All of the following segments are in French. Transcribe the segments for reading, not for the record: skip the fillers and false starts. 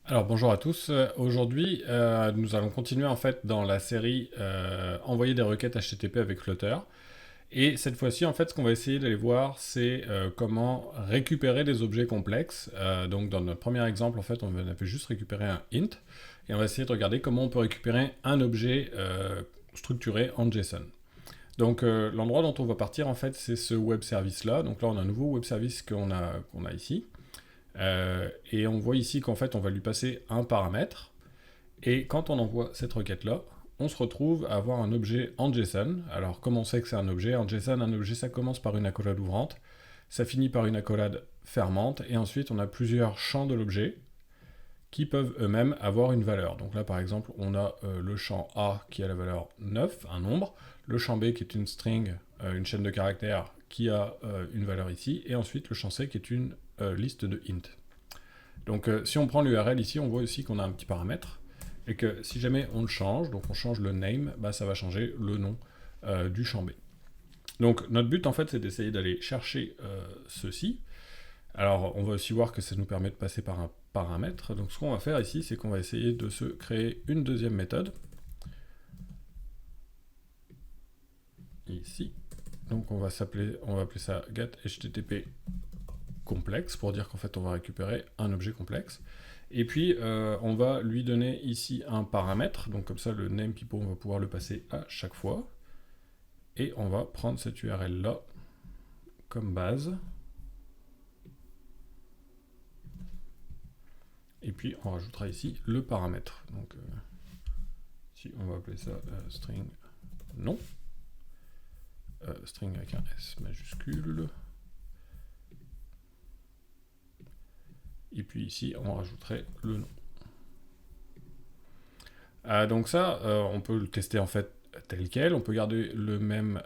Alors bonjour à tous. Aujourd'hui, nous allons continuer en fait dans la série envoyer des requêtes HTTP avec Flutter. Et cette fois-ci, en fait, ce qu'on va essayer d'aller voir, c'est comment récupérer des objets complexes. Donc dans notre premier exemple, en fait, on avait juste récupéré un int, et on va essayer de regarder comment on peut récupérer un objet structuré en JSON. Donc l'endroit dont on va partir, en fait, c'est ce web service là. Donc là, on a un nouveau web service qu'on a ici. Et on voit ici qu'en fait on va lui passer un paramètre, et quand on envoie cette requête là, on se retrouve à avoir un objet en JSON. Alors comment on sait que c'est un objet en JSON? Un objet, ça commence par une accolade ouvrante, ça finit par une accolade fermante, et ensuite on a plusieurs champs de l'objet qui peuvent eux-mêmes avoir une valeur. Donc là par exemple on a le champ A qui a la valeur 9, un nombre, le champ B qui est une string, une chaîne de caractères qui a une valeur ici, et ensuite le champ C qui est une liste de int. Donc si on prend l'URL ici, on voit aussi qu'on a un petit paramètre, et que si jamais on le change, donc on change le name, bah, ça va changer le nom du champ B. Donc notre but en fait c'est d'essayer d'aller chercher ceci. Alors on va aussi voir que ça nous permet de passer par un paramètre. Donc ce qu'on va faire ici, c'est qu'on va essayer de se créer une deuxième méthode. Ici. Donc on va appeler ça getHTTP complexe, pour dire qu'en fait on va récupérer un objet complexe. Et puis on va lui donner ici un paramètre, donc comme ça le name people on va pouvoir le passer à chaque fois. Et on va prendre cette URL là comme base. Et puis on rajoutera ici le paramètre. Donc ici on va appeler ça string non. String avec un S majuscule. Et puis ici on rajouterait le nom. Donc ça, on peut le tester en fait tel quel, on peut garder le même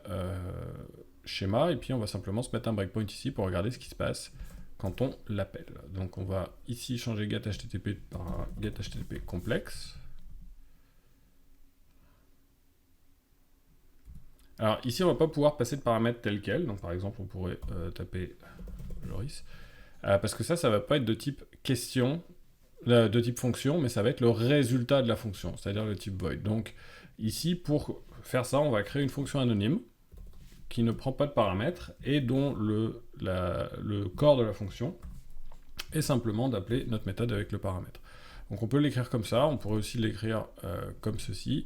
schéma, et puis on va simplement se mettre un breakpoint ici pour regarder ce qui se passe quand on l'appelle. Donc on va ici changer getHTTP par un getHTTP complexe. Alors ici on va pas pouvoir passer de paramètres tel quel, donc par exemple on pourrait taper Joris, parce que ça va pas être de type question, de type fonction, mais ça va être le résultat de la fonction, c'est-à-dire le type void. Donc ici, pour faire ça, on va créer une fonction anonyme qui ne prend pas de paramètres et dont le corps de la fonction est simplement d'appeler notre méthode avec le paramètre. Donc on peut l'écrire comme ça, on pourrait aussi l'écrire comme ceci,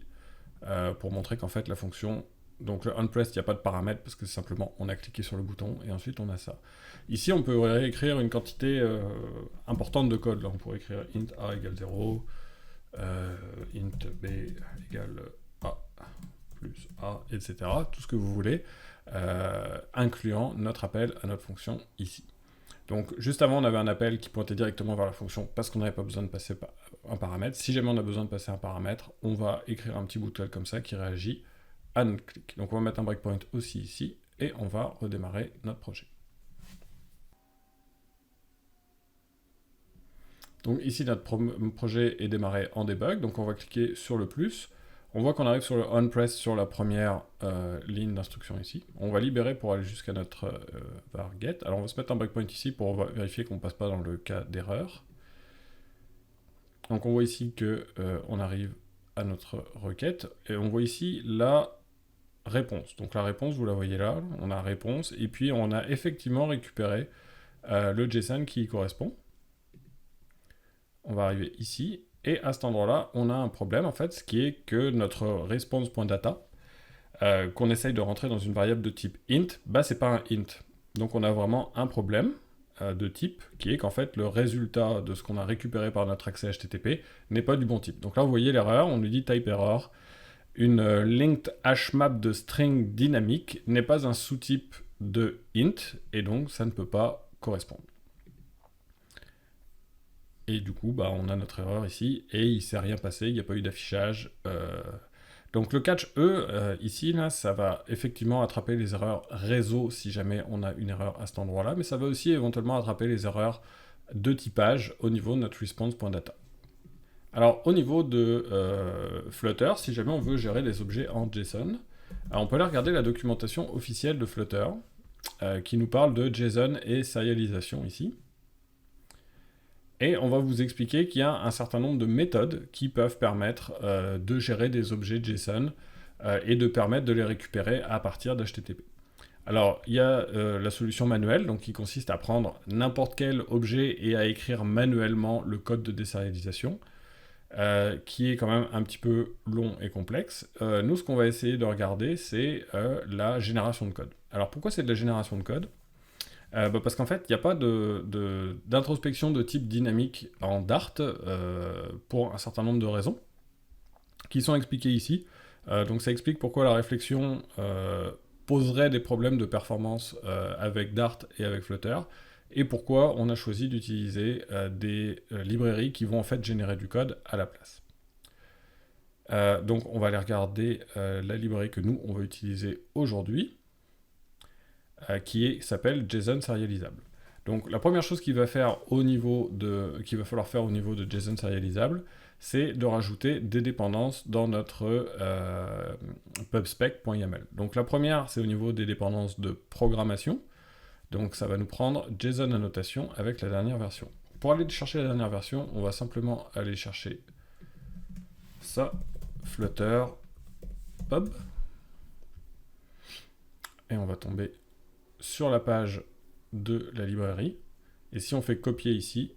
pour montrer qu'en fait la fonction, donc le onPressed, il n'y a pas de paramètre parce que simplement on a cliqué sur le bouton et ensuite on a ça. Ici on peut réécrire une quantité importante de code. Là on pourrait écrire int a égale 0, int b égale a plus a, etc. Tout ce que vous voulez, incluant notre appel à notre fonction ici. Donc juste avant on avait un appel qui pointait directement vers la fonction parce qu'on n'avait pas besoin de passer un paramètre. Si jamais on a besoin de passer un paramètre, on va écrire un petit bout de code comme ça qui réagit à notre clic. Donc on va mettre un breakpoint aussi ici, et on va redémarrer notre projet. Donc ici notre projet est démarré en debug, donc on va cliquer sur le plus. On voit qu'on arrive sur le onPress sur la première ligne d'instruction ici. On va libérer pour aller jusqu'à notre var get. Alors on va se mettre un breakpoint ici pour vérifier qu'on ne passe pas dans le cas d'erreur. Donc on voit ici qu'on arrive à notre requête, et on voit ici la réponse. Donc la réponse, vous la voyez là, on a réponse, et puis on a effectivement récupéré le JSON qui y correspond. On va arriver ici, et à cet endroit-là, on a un problème en fait, ce qui est que notre response.data, qu'on essaye de rentrer dans une variable de type int, bah c'est pas un int. Donc on a vraiment un problème de type, qui est qu'en fait le résultat de ce qu'on a récupéré par notre accès HTTP n'est pas du bon type. Donc là vous voyez l'erreur, on lui dit type error, une linked hashmap de string dynamique n'est pas un sous-type de int, et donc ça ne peut pas correspondre. Et du coup, bah, on a notre erreur ici, et il ne s'est rien passé, il n'y a pas eu d'affichage. Donc le catch E, ici, là, ça va effectivement attraper les erreurs réseau si jamais on a une erreur à cet endroit-là, mais ça va aussi éventuellement attraper les erreurs de typage au niveau de notre response.data. Alors au niveau de Flutter, si jamais on veut gérer des objets en JSON, on peut aller regarder la documentation officielle de Flutter, qui nous parle de JSON et serialisation ici. Et on va vous expliquer qu'il y a un certain nombre de méthodes qui peuvent permettre de gérer des objets JSON et de permettre de les récupérer à partir d'HTTP. Alors, il y a la solution manuelle, donc qui consiste à prendre n'importe quel objet et à écrire manuellement le code de désérialisation, qui est quand même un petit peu long et complexe. Nous, ce qu'on va essayer de regarder, c'est la génération de code. Alors, pourquoi c'est de la génération de code? Parce qu'en fait, il n'y a pas d'introspection de type dynamique en Dart pour un certain nombre de raisons qui sont expliquées ici. Donc ça explique pourquoi la réflexion poserait des problèmes de performance avec Dart et avec Flutter, et pourquoi on a choisi d'utiliser des librairies qui vont en fait générer du code à la place. Donc on va aller regarder la librairie que nous on va utiliser aujourd'hui, qui s'appelle JSON Serializable. Donc la première chose qu'il va falloir faire au niveau de JSON Serializable, c'est de rajouter des dépendances dans notre pubspec.yaml. Donc la première, c'est au niveau des dépendances de programmation. Donc ça va nous prendre JSON annotation avec la dernière version. Pour aller chercher la dernière version, on va simplement aller chercher ça, Flutter pub, et on va tomber sur la page de la librairie. Et si on fait copier ici,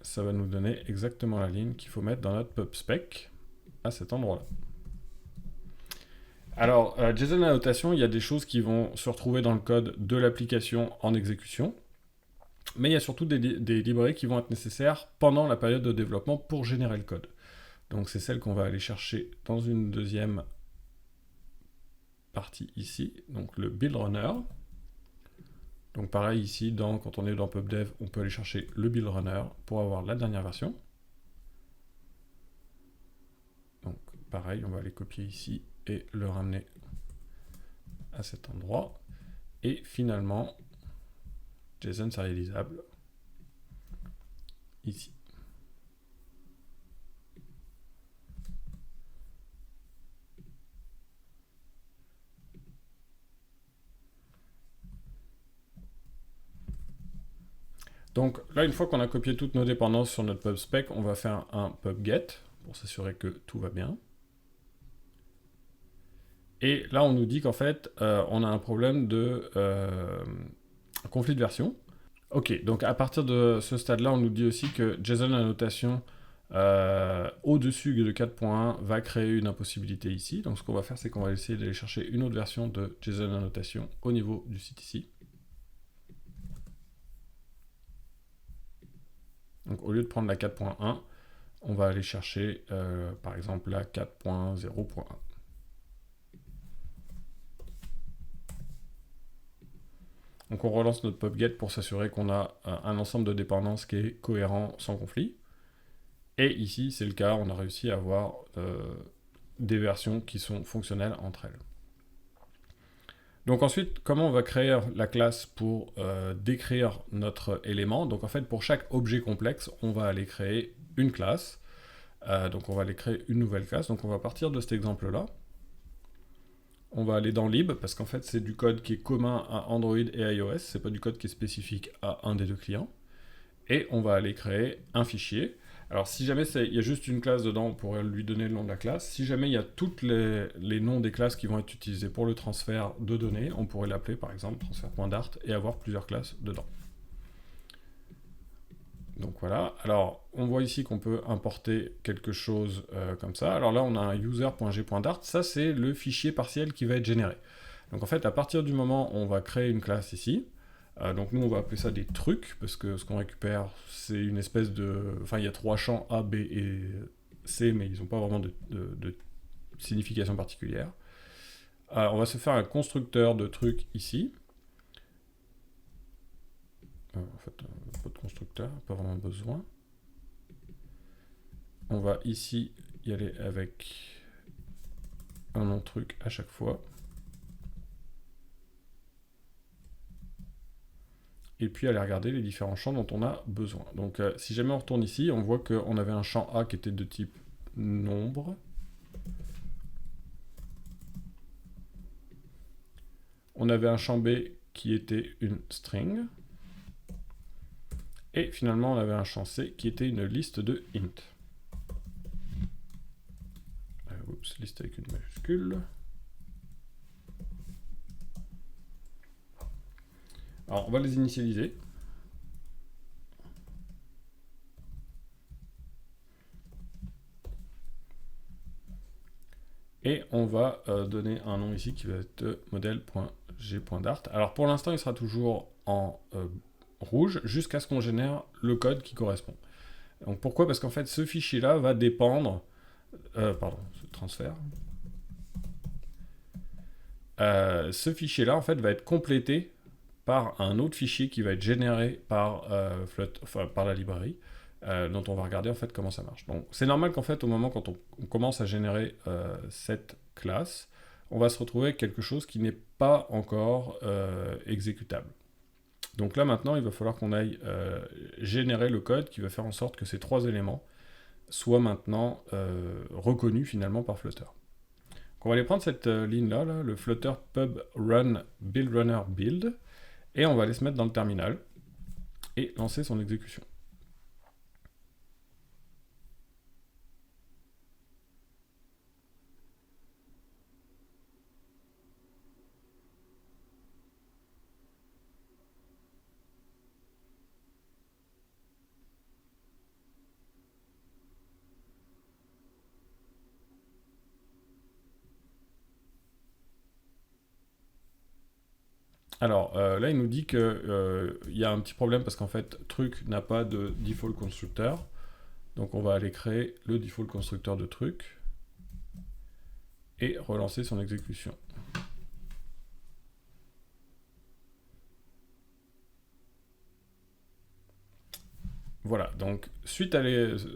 ça va nous donner exactement la ligne qu'il faut mettre dans notre pubspec à cet endroit-là. Alors, JSON annotation, il y a des choses qui vont se retrouver dans le code de l'application en exécution, mais il y a surtout des librairies qui vont être nécessaires pendant la période de développement pour générer le code. Donc c'est celle qu'on va aller chercher dans une deuxième partie ici, donc le build runner. Donc pareil ici, quand on est dans PubDev, on peut aller chercher le build runner pour avoir la dernière version. Donc pareil, on va aller copier ici et le ramener à cet endroit. Et finalement, JSON serialisable ici. Donc là, une fois qu'on a copié toutes nos dépendances sur notre pubspec, on va faire un pubget pour s'assurer que tout va bien. Et là, on nous dit qu'en fait, on a un problème de conflit de version. Ok, donc à partir de ce stade-là, on nous dit aussi que JSON annotation au-dessus de 4.1 va créer une impossibilité ici. Donc ce qu'on va faire, c'est qu'on va essayer d'aller chercher une autre version de JSON annotation au niveau du site ici. Donc au lieu de prendre la 4.1, on va aller chercher par exemple la 4.0.1. Donc on relance notre pubget pour s'assurer qu'on a un ensemble de dépendances qui est cohérent sans conflit. Et ici, c'est le cas, on a réussi à avoir des versions qui sont fonctionnelles entre elles. Donc ensuite, comment on va créer la classe pour décrire notre élément? Donc en fait, pour chaque objet complexe, on va aller créer une classe. Donc on va aller créer une nouvelle classe. Donc on va partir de cet exemple-là. On va aller dans lib, parce qu'en fait, c'est du code qui est commun à Android et iOS. C'est pas du code qui est spécifique à un des deux clients. Et on va aller créer un fichier. Alors si jamais il y a juste une classe dedans, on pourrait lui donner le nom de la classe. Si jamais il y a tous les noms des classes qui vont être utilisés pour le transfert de données, on pourrait l'appeler par exemple transfert.dart et avoir plusieurs classes dedans. Donc voilà, alors on voit ici qu'on peut importer quelque chose comme ça. Alors là on a un user.g.dart, ça c'est le fichier partiel qui va être généré. Donc en fait à partir du moment où on va créer une classe ici, donc nous on va appeler ça des trucs, parce que ce qu'on récupère c'est une espèce de... Enfin il y a 3 champs A, B et C, mais ils n'ont pas vraiment de signification particulière. On va se faire un constructeur de trucs ici. En fait, pas de constructeur, pas vraiment besoin. On va ici y aller avec un nom de truc à chaque fois. Et puis aller regarder les différents champs dont on a besoin. Donc si jamais on retourne ici, on voit qu'on avait un champ A qui était de type nombre. On avait un champ B qui était une string. Et finalement, on avait un champ C qui était une liste de int. Oups, liste avec une majuscule. Alors, on va les initialiser. Et on va donner un nom ici qui va être modèle.g.dart. Alors pour l'instant, il sera toujours en rouge jusqu'à ce qu'on génère le code qui correspond. Donc pourquoi? Parce qu'en fait, ce fichier-là va dépendre... ce transfert. Ce fichier-là, en fait, va être complété par un autre fichier qui va être généré par, par la librairie, dont on va regarder en fait comment ça marche. Donc c'est normal qu'en fait au moment quand on commence à générer cette classe, on va se retrouver avec quelque chose qui n'est pas encore exécutable. Donc là maintenant il va falloir qu'on aille générer le code qui va faire en sorte que ces trois éléments soient maintenant reconnus finalement par Flutter. Donc on va aller prendre cette ligne-là, le Flutter pub run build runner build, et on va aller se mettre dans le terminal et lancer son exécution. Alors là, il nous dit qu'il y a un petit problème parce qu'en fait, truc n'a pas de default constructeur. Donc on va aller créer le default constructeur de truc et relancer son exécution. Voilà, donc suite à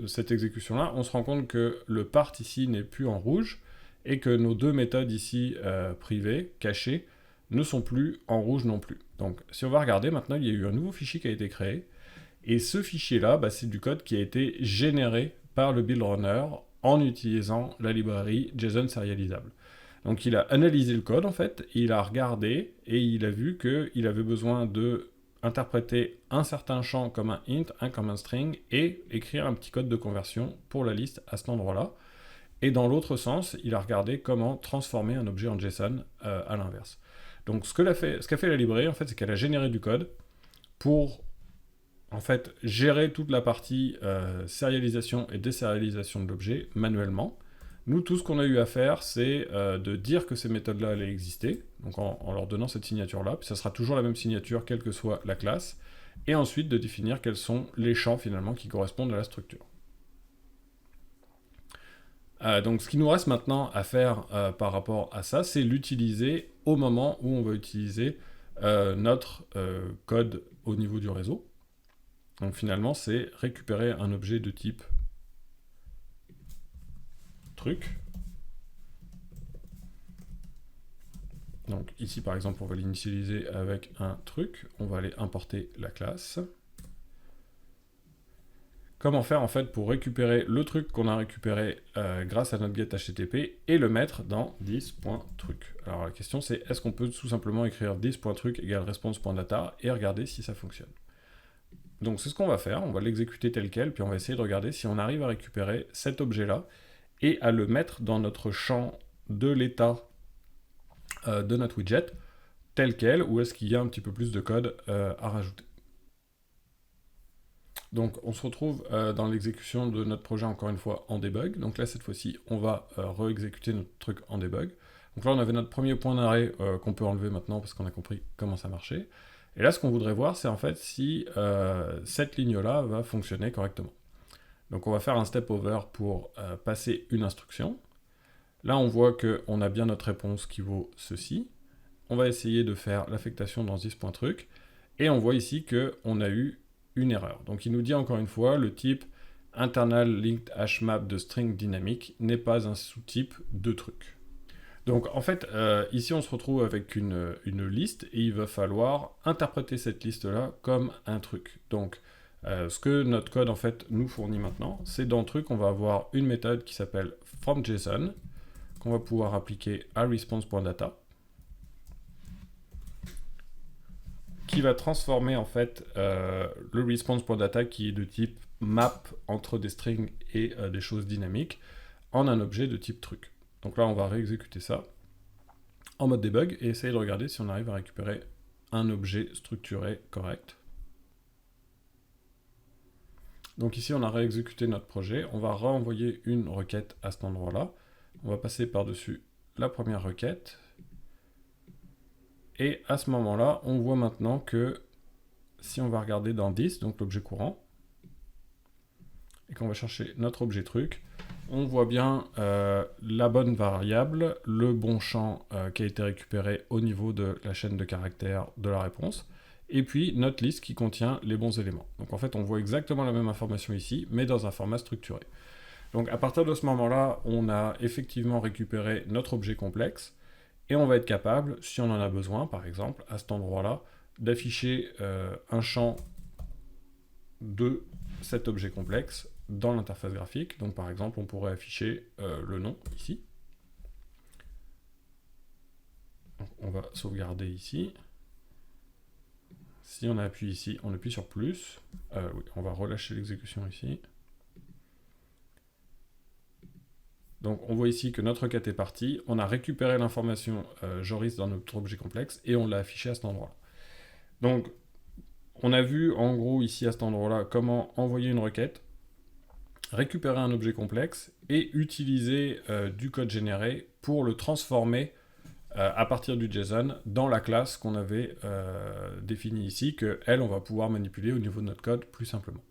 cette exécution-là, on se rend compte que le part ici n'est plus en rouge et que nos deux méthodes ici privées, cachées, ne sont plus en rouge non plus. Donc si on va regarder, maintenant il y a eu un nouveau fichier qui a été créé, et ce fichier-là, c'est du code qui a été généré par le build runner en utilisant la librairie JSON serialisable. Donc il a analysé le code en fait, il a regardé et il a vu qu'il avait besoin de interpréter un certain champ comme un int, un comme un string, et écrire un petit code de conversion pour la liste à cet endroit-là. Et dans l'autre sens, il a regardé comment transformer un objet en JSON à l'inverse. Donc ce qu'a fait la librairie, en fait, c'est qu'elle a généré du code pour en fait gérer toute la partie sérialisation et désérialisation de l'objet manuellement. Nous, tout ce qu'on a eu à faire, c'est de dire que ces méthodes-là allaient exister, donc en leur donnant cette signature-là, puis ça sera toujours la même signature, quelle que soit la classe, et ensuite de définir quels sont les champs, finalement, qui correspondent à la structure. Donc ce qui nous reste maintenant à faire par rapport à ça, c'est l'utiliser au moment où on va utiliser notre code au niveau du réseau. Donc finalement, c'est récupérer un objet de type truc. Donc ici, par exemple, on va l'initialiser avec un truc. On va aller importer la classe. Comment faire en fait pour récupérer le truc qu'on a récupéré grâce à notre get HTTP et le mettre dans this.truc. Alors la question c'est, est-ce qu'on peut tout simplement écrire this.truc égale response.data et regarder si ça fonctionne. Donc c'est ce qu'on va faire, on va l'exécuter tel quel, puis on va essayer de regarder si on arrive à récupérer cet objet-là et à le mettre dans notre champ de l'état de notre widget tel quel, ou est-ce qu'il y a un petit peu plus de code à rajouter. Donc on se retrouve dans l'exécution de notre projet encore une fois en debug. Donc là cette fois-ci on va re-exécuter notre truc en debug. Donc là on avait notre premier point d'arrêt qu'on peut enlever maintenant parce qu'on a compris comment ça marchait. Et là ce qu'on voudrait voir c'est en fait si cette ligne-là va fonctionner correctement. Donc on va faire un step over pour passer une instruction. Là on voit qu'on a bien notre réponse qui vaut ceci. On va essayer de faire l'affectation dans this.truc. Et on voit ici qu'on a eu une erreur. Donc il nous dit encore une fois, le type internal linked hash map de string dynamique n'est pas un sous-type de truc. Donc en fait, ici on se retrouve avec une liste et il va falloir interpréter cette liste-là comme un truc. Donc ce que notre code en fait nous fournit maintenant, c'est dans le truc on va avoir une méthode qui s'appelle fromJSON qu'on va pouvoir appliquer à response.data. qui va transformer en fait le response.data qui est de type map entre des strings et des choses dynamiques en un objet de type truc. Donc là, on va réexécuter ça en mode debug et essayer de regarder si on arrive à récupérer un objet structuré correct. Donc ici, on a réexécuté notre projet. On va renvoyer une requête à cet endroit-là. On va passer par-dessus la première requête. Et à ce moment-là, on voit maintenant que si on va regarder dans this, donc l'objet courant, et qu'on va chercher notre objet truc, on voit bien la bonne variable, le bon champ qui a été récupéré au niveau de la chaîne de caractères de la réponse, et puis notre liste qui contient les bons éléments. Donc en fait, on voit exactement la même information ici, mais dans un format structuré. Donc à partir de ce moment-là, on a effectivement récupéré notre objet complexe, et on va être capable, si on en a besoin, par exemple, à cet endroit-là, d'afficher un champ de cet objet complexe dans l'interface graphique. Donc par exemple, on pourrait afficher le nom ici. Donc, on va sauvegarder ici. Si on appuie ici, on appuie sur plus. Oui, on va relâcher l'exécution ici. Donc on voit ici que notre requête est partie, on a récupéré l'information Joris dans notre objet complexe et on l'a affiché à cet endroit-là. Donc on a vu en gros ici à cet endroit-là comment envoyer une requête, récupérer un objet complexe et utiliser du code généré pour le transformer à partir du JSON dans la classe qu'on avait définie ici, que elle on va pouvoir manipuler au niveau de notre code plus simplement.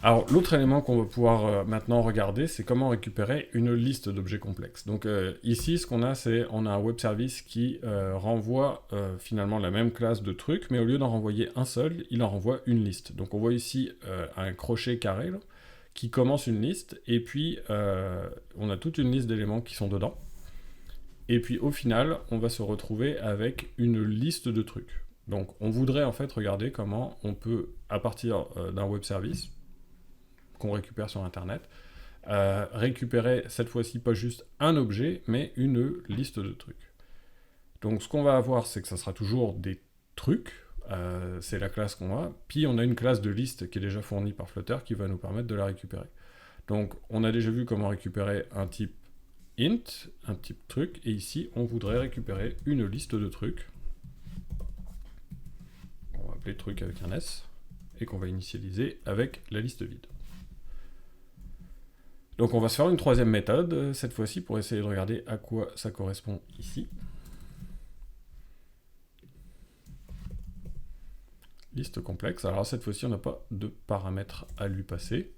Alors, l'autre élément qu'on va pouvoir maintenant regarder, c'est comment récupérer une liste d'objets complexes. Donc ici, ce qu'on a, c'est on a un web service qui renvoie finalement la même classe de trucs, mais au lieu d'en renvoyer un seul, il en renvoie une liste. Donc on voit ici un crochet carré là, qui commence une liste, et puis on a toute une liste d'éléments qui sont dedans. Et puis au final, on va se retrouver avec une liste de trucs. Donc on voudrait en fait regarder comment on peut, à partir d'un web service, qu'on récupère sur Internet, récupérer cette fois-ci pas juste un objet, mais une liste de trucs. Donc ce qu'on va avoir, c'est que ça sera toujours des trucs, c'est la classe qu'on a, puis on a une classe de liste qui est déjà fournie par Flutter qui va nous permettre de la récupérer. Donc on a déjà vu comment récupérer un type int, un type truc, et ici on voudrait récupérer une liste de trucs. On va appeler truc avec un S, et qu'on va initialiser avec la liste vide. Donc on va se faire une troisième méthode, cette fois-ci, pour essayer de regarder à quoi ça correspond ici. Liste complexe. Alors cette fois-ci, on n'a pas de paramètres à lui passer.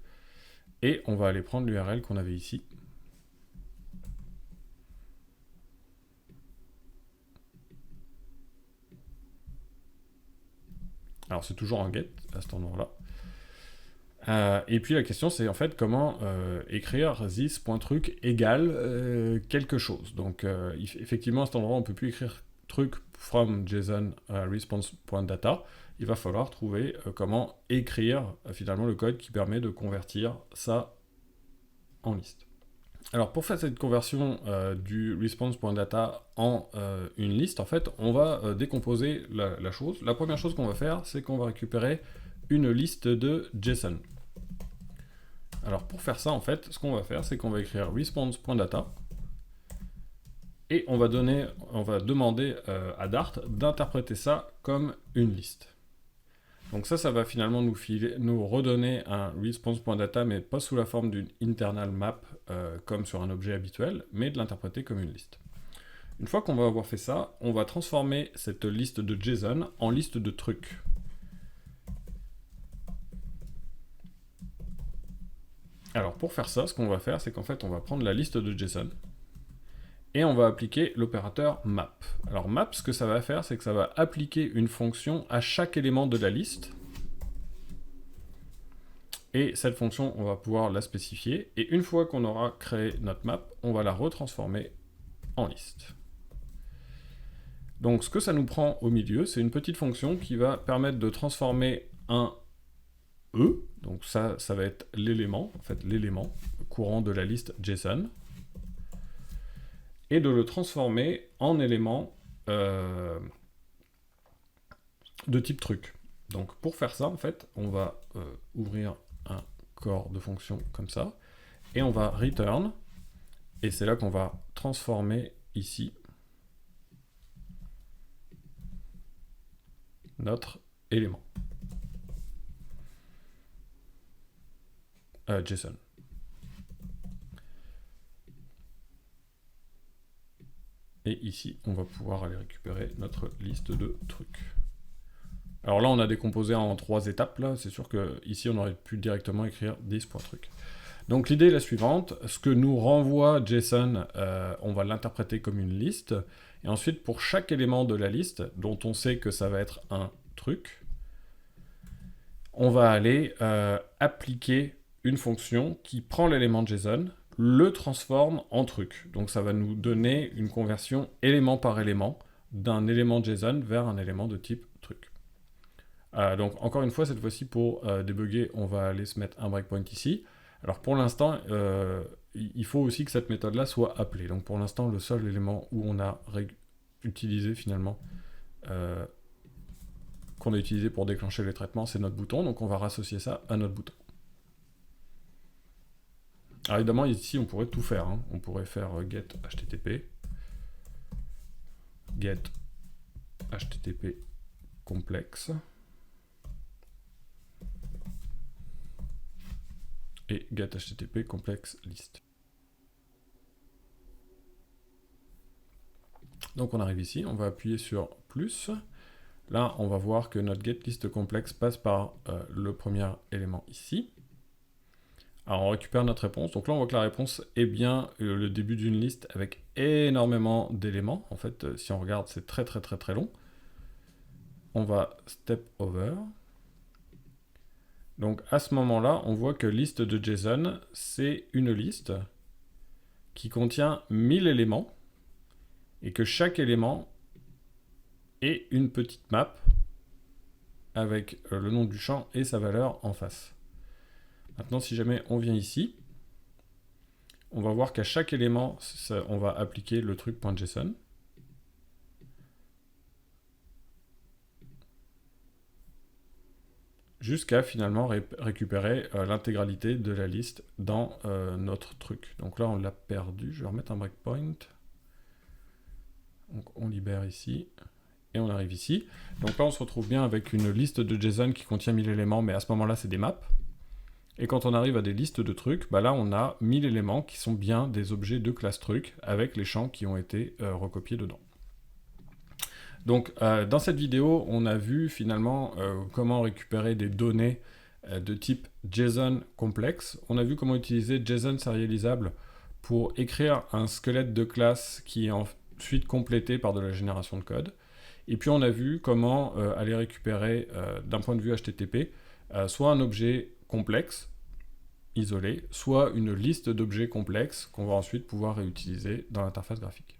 Et on va aller prendre l'URL qu'on avait ici. Alors c'est toujours un get à cet endroit-là. Et puis la question c'est en fait comment écrire this.truc égale quelque chose. Donc effectivement à cet endroit on ne peut plus écrire truc from JSON response.data. Il va falloir trouver comment écrire finalement le code qui permet de convertir ça en liste. Alors pour faire cette conversion du response.data en une liste, en fait on va décomposer la chose. La première chose qu'on va faire c'est qu'on va récupérer une liste de JSON. Alors pour faire ça, en fait, ce qu'on va faire, c'est qu'on va écrire response.data et on va demander à Dart d'interpréter ça comme une liste. Donc ça va finalement nous redonner un response.data, mais pas sous la forme d'une internal map comme sur un objet habituel, mais de l'interpréter comme une liste. Une fois qu'on va avoir fait ça, on va transformer cette liste de JSON en liste de trucs. Alors pour faire ça, ce qu'on va faire, c'est qu'en fait on va prendre la liste de JSON et on va appliquer l'opérateur map. Alors map, ce que ça va faire, c'est que ça va appliquer une fonction à chaque élément de la liste. Et cette fonction, on va pouvoir la spécifier. Et une fois qu'on aura créé notre map, on va la retransformer en liste. Donc ce que ça nous prend au milieu, c'est une petite fonction qui va permettre de transformer un E, donc ça va être l'élément, en fait l'élément courant de la liste JSON, et de le transformer en élément de type truc. Donc pour faire ça, en fait, on va ouvrir un corps de fonction comme ça, et on va return, et c'est là qu'on va transformer ici notre élément. JSON. Et ici, on va pouvoir aller récupérer notre liste de trucs. Alors là, on a décomposé en 3 étapes. Là, c'est sûr que ici, on aurait pu directement écrire this.truc. Donc l'idée est la suivante. Ce que nous renvoie JSON, on va l'interpréter comme une liste. Et ensuite, pour chaque élément de la liste, dont on sait que ça va être un truc, on va aller appliquer une fonction qui prend l'élément JSON, le transforme en truc. Donc ça va nous donner une conversion élément par élément d'un élément JSON vers un élément de type truc. Donc encore une fois, cette fois-ci pour débugger, on va aller se mettre un breakpoint ici. Alors pour l'instant, il faut aussi que cette méthode-là soit appelée. Donc pour l'instant, le seul élément où on a utilisé finalement, qu'on a utilisé pour déclencher les traitements, c'est notre bouton. Donc on va rassocier ça à notre bouton. Alors évidemment, ici, on pourrait tout faire. Hein. On pourrait faire get HTTP, get HTTP complexe, et get HTTP complex list. Donc on arrive ici, on va appuyer sur plus. Là, on va voir que notre get list complexe passe par le premier élément ici. Alors on récupère notre réponse. Donc là, on voit que la réponse est bien le début d'une liste avec énormément d'éléments. En fait, si on regarde, c'est très long. On va step over. Donc à ce moment-là, on voit que liste de JSON, c'est une liste qui contient 1000 éléments et que chaque élément est une petite map avec le nom du champ et sa valeur en face. Maintenant, si jamais on vient ici, on va voir qu'à chaque élément, on va appliquer le truc.json. Jusqu'à finalement récupérer l'intégralité de la liste dans notre truc. Donc là, on l'a perdu. Je vais remettre un breakpoint. Donc on libère ici. Et on arrive ici. Donc là, on se retrouve bien avec une liste de JSON qui contient 1000 éléments, mais à ce moment-là, c'est des maps. Et quand on arrive à des listes de trucs, bah là, on a 1000 éléments qui sont bien des objets de classe truc, avec les champs qui ont été recopiés dedans. Donc, dans cette vidéo, on a vu finalement comment récupérer des données de type JSON complexe. On a vu comment utiliser JSON serialisable pour écrire un squelette de classe qui est ensuite complété par de la génération de code. Et puis, on a vu comment aller récupérer, d'un point de vue HTTP, soit un objet complexe, isolé, soit une liste d'objets complexes qu'on va ensuite pouvoir réutiliser dans l'interface graphique.